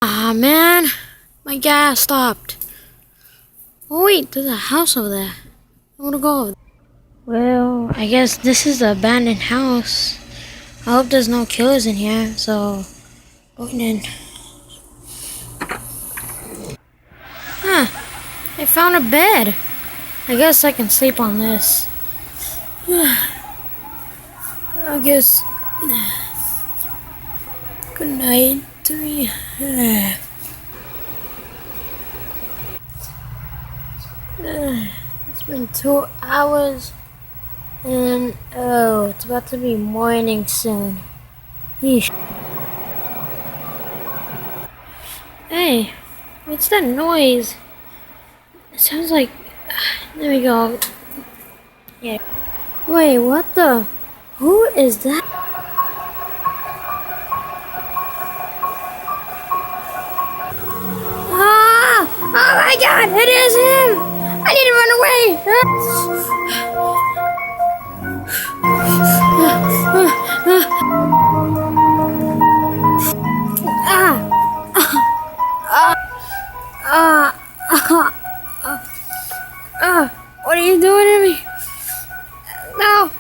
Ah, man. My gas stopped. Oh, wait, there's a house over there. I want to go over there. Well, I guess this is the abandoned house. I hope there's no killers in here, so going in. Huh, I found a bed. I guess I can sleep on this. I guess. Good night to me. It's been 2 hours. And oh, it's about to be morning soon. Yeesh. Hey, what's that noise? It sounds like. There we go. Yeah. Wait, what the? Who is that? Ah! Oh my God! It is him! I need to run away! What are you doing to me? No!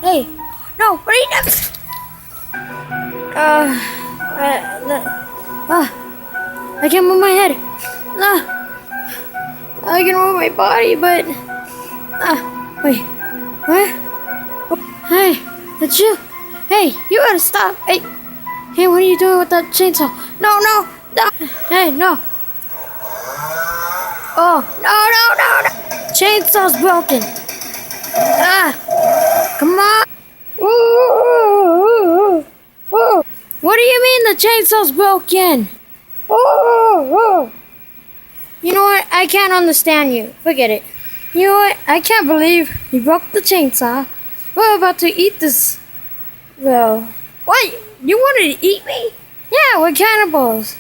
Hey! No! What are you doing? I can't move my head. I can move my body, but wait, what? Hey, that's you. Hey, you gotta stop. Hey, what are you doing with that chainsaw? No. Hey, no. Oh, no. Chainsaw's broken. Come on. What do you mean the chainsaw's broken? You know what? I can't understand you. Forget it. You know what? I can't believe you broke the chainsaw. We're about to eat this. Well, what? You wanted to eat me? Yeah, we're cannibals.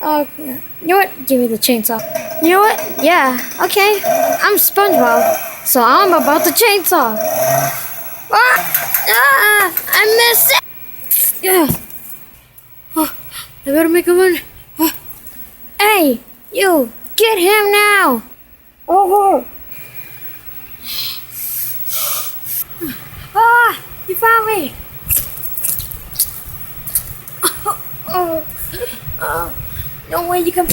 You know what? Give me the chainsaw. You know what? Yeah, okay. I'm SpongeBob, so I'm about the chainsaw. I missed it. Yeah. I better make a run. Hey, you, get him now. You found me. No way you can.